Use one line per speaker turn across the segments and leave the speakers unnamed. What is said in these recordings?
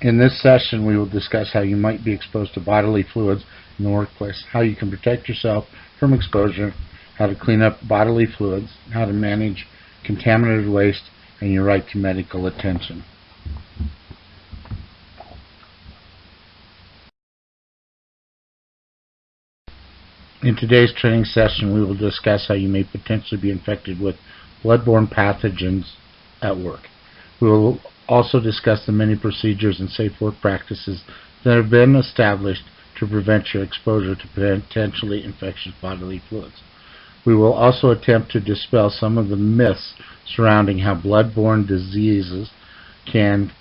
In this session, we will discuss how you might be exposed to bodily fluids in the workplace, how you can protect yourself from exposure, how to clean up bodily fluids, how to manage contaminated waste, and your right to medical attention. In today's training session, we will discuss how you may potentially be infected with bloodborne pathogens at work. We will also discuss the many procedures and safe work practices that have been established to prevent your exposure to potentially infectious bodily fluids. We will also attempt to dispel some of the myths surrounding how bloodborne diseases can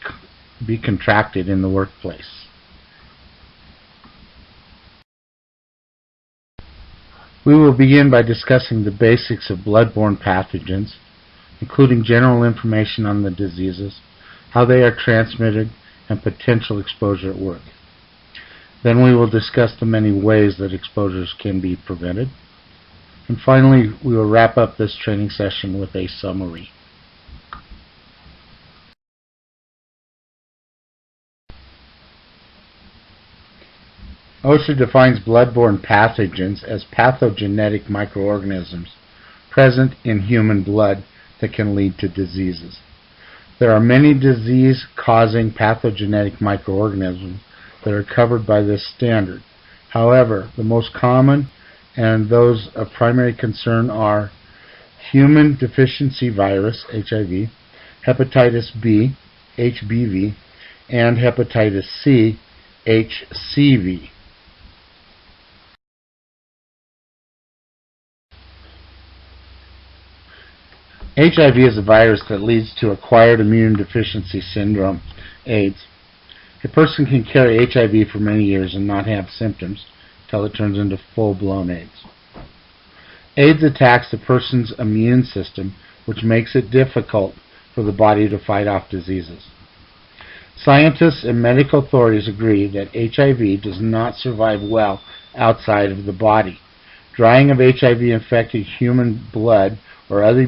be contracted in the workplace. We will begin by discussing the basics of bloodborne pathogens, including general information on the diseases, how they are transmitted, and potential exposure at work. Then we will discuss the many ways that exposures can be prevented. And finally, we will wrap up this training session with a summary. OSHA defines bloodborne pathogens as pathogenic microorganisms present in human blood that can lead to diseases. There are many disease-causing pathogenic microorganisms that are covered by this standard. However, the most common and those of primary concern are human deficiency virus, HIV, hepatitis B, HBV, and hepatitis C, HCV. HIV is a virus that leads to acquired immune deficiency syndrome, AIDS. A person can carry HIV for many years and not have symptoms until it turns into full-blown AIDS. AIDS attacks the person's immune system, which makes it difficult for the body to fight off diseases. Scientists and medical authorities agree that HIV does not survive well outside of the body. Drying of HIV-infected human blood or other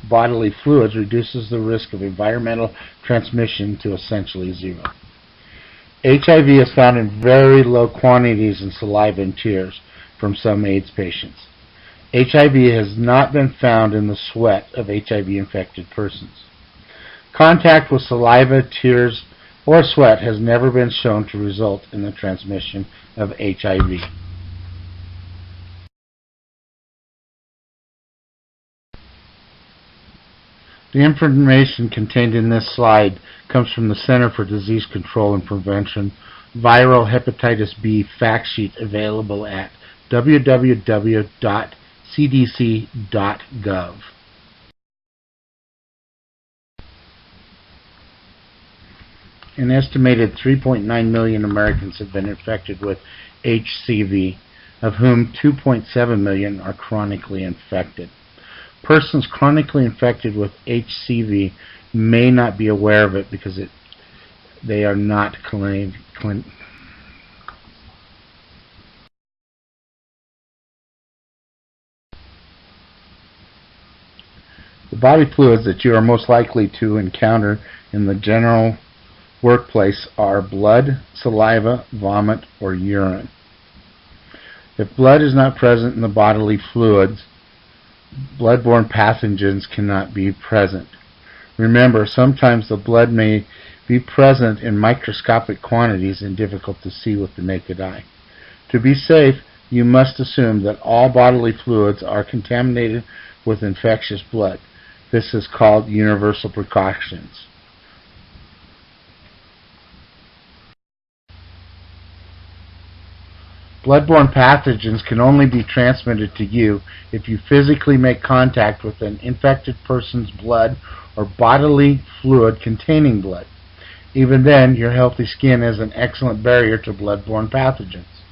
bodily fluids reduces the risk of environmental transmission to essentially zero. HIV is found in very low quantities in saliva and tears from some AIDS patients. HIV has not been found in the sweat of HIV-infected persons. Contact with saliva, tears, or sweat has never been shown to result in the transmission of HIV. The information contained in this slide comes from the Center for Disease Control and Prevention Viral Hepatitis B fact sheet available at www.cdc.gov. An estimated 3.9 million Americans have been infected with HCV, of whom 2.7 million are chronically infected. Persons chronically infected with HCV may not be aware of it because they are not The body fluids that you are most likely to encounter in the general workplace are blood, saliva, vomit, or urine. If blood is not present in the bodily fluids, bloodborne pathogens cannot be present. Remember, sometimes the blood may be present in microscopic quantities and difficult to see with the naked eye. To be safe, you must assume that all bodily fluids are contaminated with infectious blood. This is called universal precautions. Bloodborne pathogens can only be transmitted to you if you physically make contact with an infected person's blood or bodily fluid containing blood. Even then, your healthy skin is an excellent barrier to bloodborne pathogens.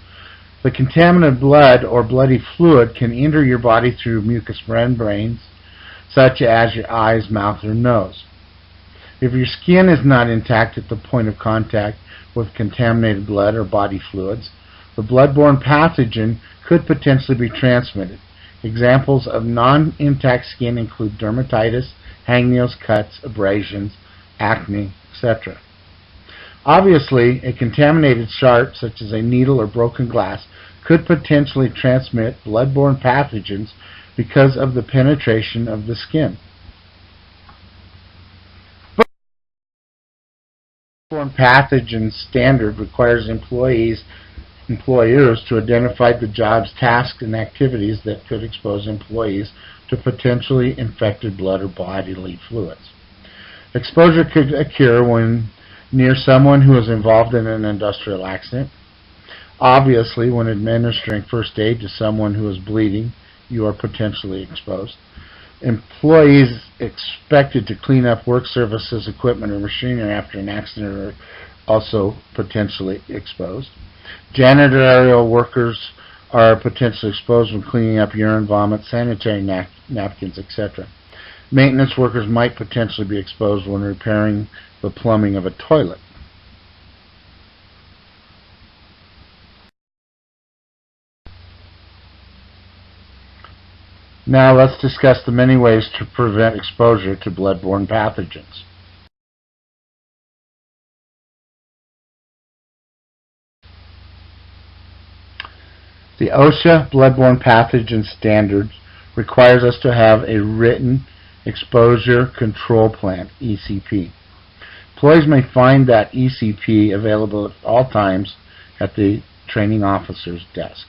The contaminated blood or bloody fluid can enter your body through mucous membranes, such as your eyes, mouth, or nose. If your skin is not intact at the point of contact with contaminated blood or body fluids, the bloodborne pathogen could potentially be transmitted. Examples of non-intact skin include dermatitis, hangnails, cuts, abrasions, acne, etc. Obviously, a contaminated shard, such as a needle or broken glass, could potentially transmit bloodborne pathogens because of the penetration of the skin. Bloodborne pathogen standard requires employers to identify the job's tasks and activities that could expose employees to potentially infected blood or bodily fluids. Exposure could occur when near someone who is involved in an industrial accident. Obviously, when administering first aid to someone who is bleeding, you are potentially exposed. Employees expected to clean up work surfaces, equipment, or machinery after an accident are also potentially exposed. Janitorial workers are potentially exposed when cleaning up urine, vomit, sanitary napkins, etc. Maintenance workers might potentially be exposed when repairing the plumbing of a toilet. Now let's discuss the many ways to prevent exposure to bloodborne pathogens. The OSHA Bloodborne Pathogen Standards requires us to have a written exposure control plan, ECP. Employees may find that ECP available at all times at the training officer's desk.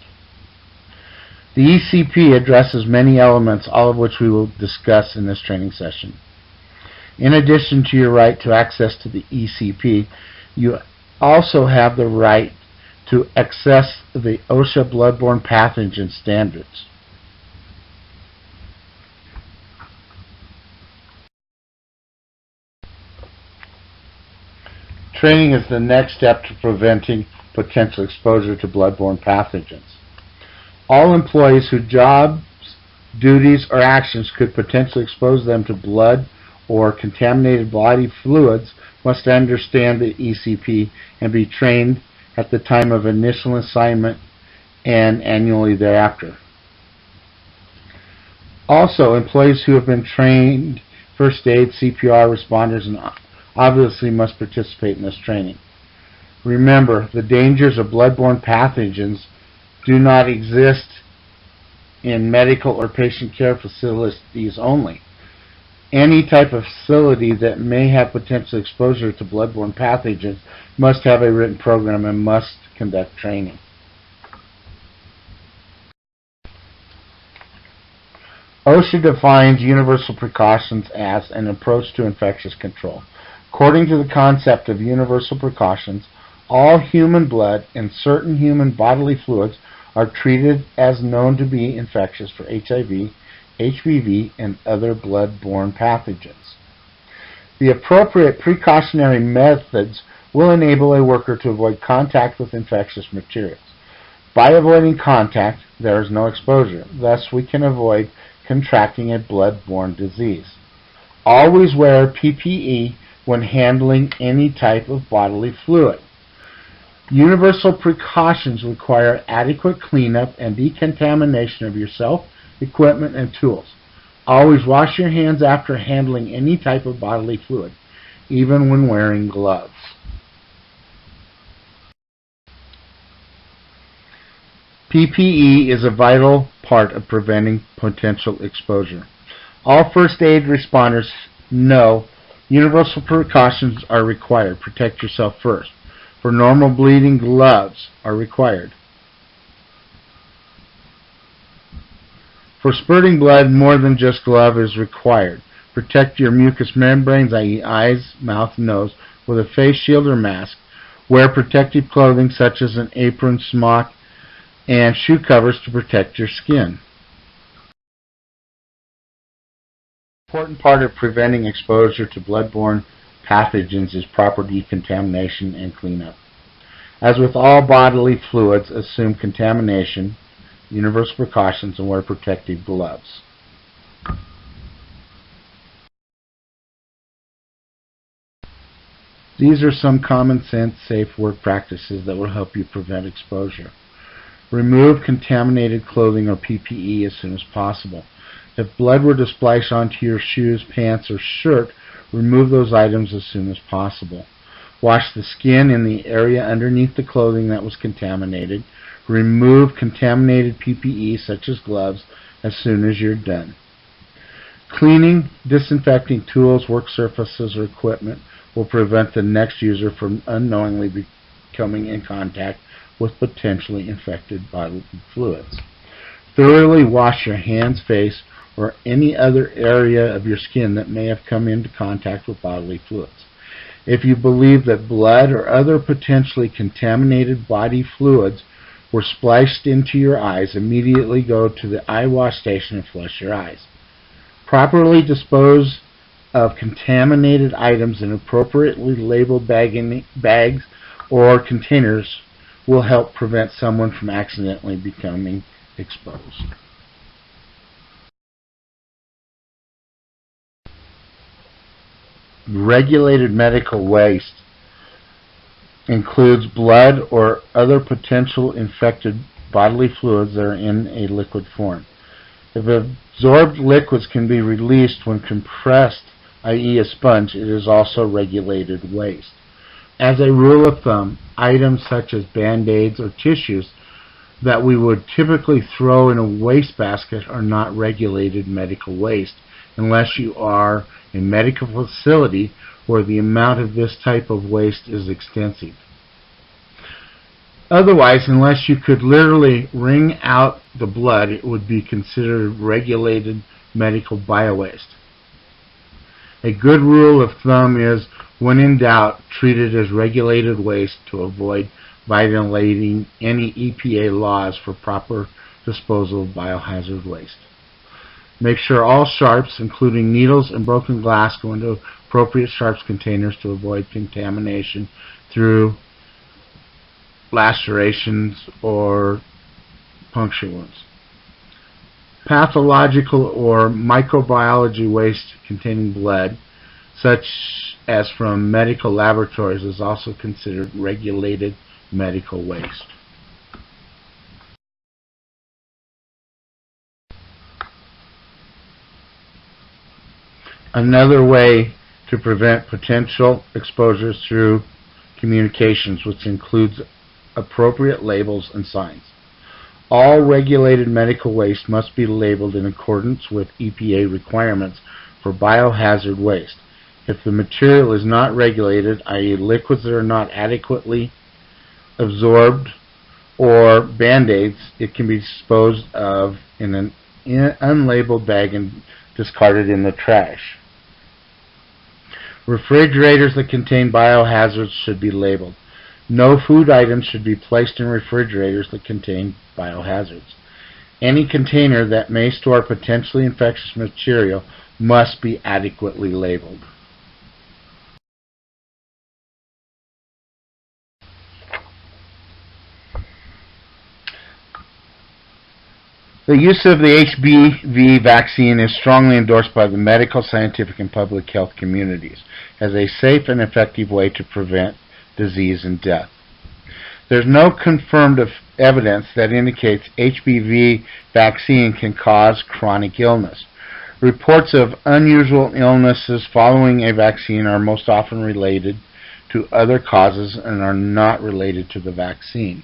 The ECP addresses many elements, all of which we will discuss in this training session. In addition to your right to access to the ECP, you also have the right to access the OSHA Bloodborne Pathogen Standards. Training is the next step to preventing potential exposure to bloodborne pathogens. All employees whose jobs, duties, or actions could potentially expose them to blood or contaminated body fluids must understand the ECP and be trained at the time of initial assignment and annually thereafter. Also, employees who have been trained first aid, CPR, responders, and obviously must participate in this training. Remember, the dangers of bloodborne pathogens do not exist in medical or patient care facilities only. Any type of facility that may have potential exposure to bloodborne pathogens must have a written program and must conduct training. OSHA defines universal precautions as an approach to infectious control. According to the concept of universal precautions, all human blood and certain human bodily fluids are treated as known to be infectious for HIV, HPV, and other blood-borne pathogens. The appropriate precautionary methods will enable a worker to avoid contact with infectious materials. By avoiding contact, there is no exposure. Thus, we can avoid contracting a blood-borne disease. Always wear PPE when handling any type of bodily fluid. Universal precautions require adequate cleanup and decontamination of yourself, equipment, and tools. Always wash your hands after handling any type of bodily fluid, even when wearing gloves. PPE is a vital part of preventing potential exposure. All first aid responders know universal precautions are required. Protect yourself first. For normal bleeding, gloves are required. For spurting blood, more than just glove is required. Protect your mucous membranes, i.e. eyes, mouth, and nose, with a face shield or mask. Wear protective clothing such as an apron, smock, and shoe covers to protect your skin. An important part of preventing exposure to bloodborne pathogens is proper decontamination and cleanup. As with all bodily fluids, assume contamination, universal precautions, and wear protective gloves. These are some common sense, safe work practices that will help you prevent exposure. Remove contaminated clothing or PPE as soon as possible. If blood were to splash onto your shoes, pants, or shirt, remove those items as soon as possible. Wash the skin in the area underneath the clothing that was contaminated. Remove contaminated PPE such as gloves as soon as you're done. Cleaning, disinfecting tools, work surfaces, or equipment will prevent the next user from unknowingly coming in contact with potentially infected bodily fluids. Thoroughly wash your hands, face, or any other area of your skin that may have come into contact with bodily fluids. If you believe that blood or other potentially contaminated body fluids were splashed into your eyes, immediately go to the eye wash station and flush your eyes. Properly dispose of contaminated items in appropriately labeled bags or containers will help prevent someone from accidentally becoming exposed. Regulated medical waste includes blood or other potential infected bodily fluids that are in a liquid form. If absorbed liquids can be released when compressed, i.e. a sponge, it is also regulated waste. As a rule of thumb, items such as Band-Aids or tissues that we would typically throw in a wastebasket are not regulated medical waste unless you are a medical facility where the amount of this type of waste is extensive. Otherwise, unless you could literally wring out the blood, it would be considered regulated medical biowaste. A good rule of thumb is, when in doubt, treat it as regulated waste to avoid violating any EPA laws for proper disposal of biohazard waste. Make sure all sharps, including needles and broken glass, go into appropriate sharps containers to avoid contamination through lacerations or puncture wounds. Pathological or microbiology waste containing blood, such as from medical laboratories, is also considered regulated medical waste. Another way to prevent potential exposures through communications, which includes appropriate labels and signs. All regulated medical waste must be labeled in accordance with EPA requirements for biohazard waste. If the material is not regulated, i.e. liquids that are not adequately absorbed, or Band-Aids, it can be disposed of in an unlabeled bag and discarded in the trash. Refrigerators that contain biohazards should be labeled. No food items should be placed in refrigerators that contain biohazards. Any container that may store potentially infectious material must be adequately labeled. The use of the HBV vaccine is strongly endorsed by the medical, scientific, and public health communities as a safe and effective way to prevent disease and death. There's no confirmed evidence that indicates HBV vaccine can cause chronic illness. Reports of unusual illnesses following a vaccine are most often related to other causes and are not related to the vaccine.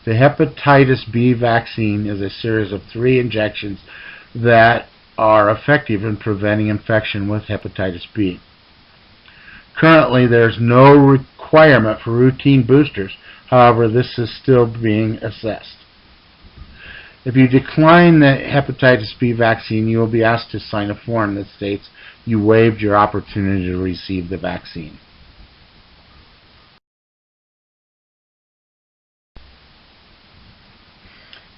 The hepatitis B vaccine is a series of 3 injections that are effective in preventing infection with hepatitis B. Currently, there is no requirement for routine boosters. However, this is still being assessed. If you decline the hepatitis B vaccine, you will be asked to sign a form that states you waived your opportunity to receive the vaccine.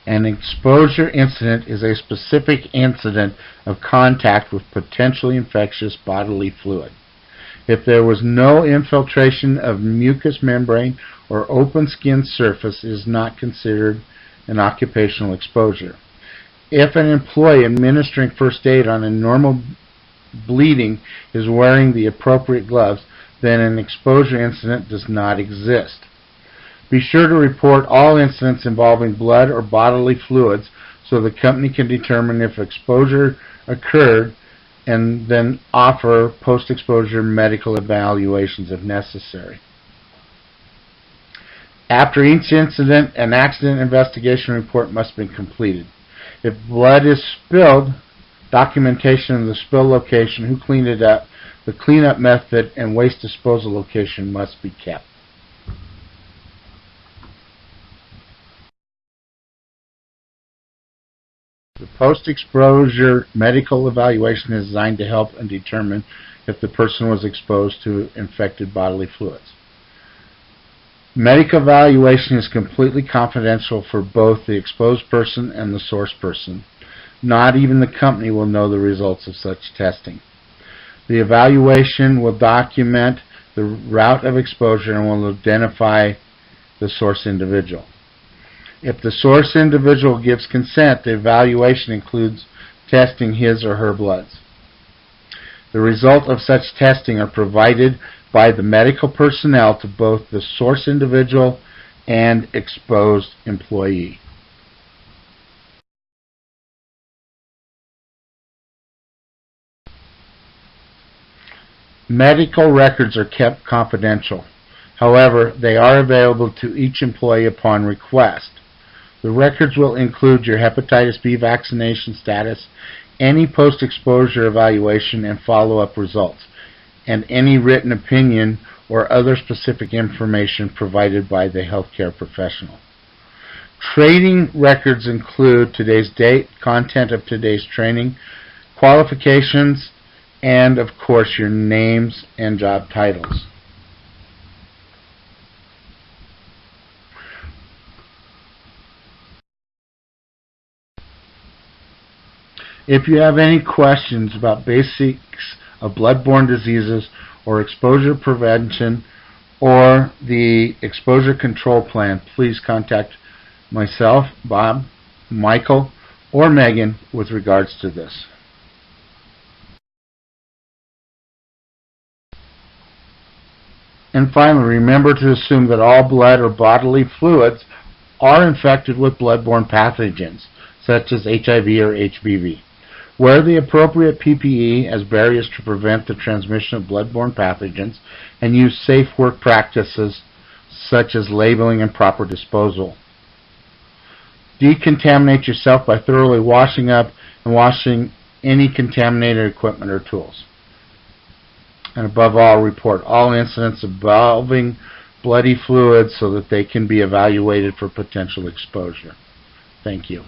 An exposure incident is a specific incident of contact with potentially infectious bodily fluid. If there was no infiltration of mucous membrane or open skin surface, it is not considered an occupational exposure. If an employee administering first aid on a normal bleeding is wearing the appropriate gloves, then an exposure incident does not exist. Be sure to report all incidents involving blood or bodily fluids so the company can determine if exposure occurred and then offer post-exposure medical evaluations if necessary. After each incident, an accident investigation report must be completed. If blood is spilled, documentation of the spill location, who cleaned it up, the cleanup method, and waste disposal location must be kept. The post-exposure medical evaluation is designed to help and determine if the person was exposed to infected bodily fluids. Medical evaluation is completely confidential for both the exposed person and the source person. Not even the company will know the results of such testing. The evaluation will document the route of exposure and will identify the source individual. If the source individual gives consent, the evaluation includes testing his or her bloods. The result of such testing are provided by the medical personnel to both the source individual and exposed employee. Medical records are kept confidential. However, they are available to each employee upon request. The records will include your hepatitis B vaccination status, any post-exposure evaluation and follow-up results, and any written opinion or other specific information provided by the healthcare professional. Training records include today's date, content of today's training, qualifications, and of course your names and job titles. If you have any questions about basics of bloodborne diseases or exposure prevention or the exposure control plan, please contact myself, Bob, Michael, or Megan with regards to this. And finally, remember to assume that all blood or bodily fluids are infected with bloodborne pathogens, such as HIV or HBV. Wear the appropriate PPE as barriers to prevent the transmission of bloodborne pathogens, and use safe work practices such as labeling and proper disposal. Decontaminate yourself by thoroughly washing up and washing any contaminated equipment or tools. And above all, report all incidents involving bloody fluids so that they can be evaluated for potential exposure. Thank you.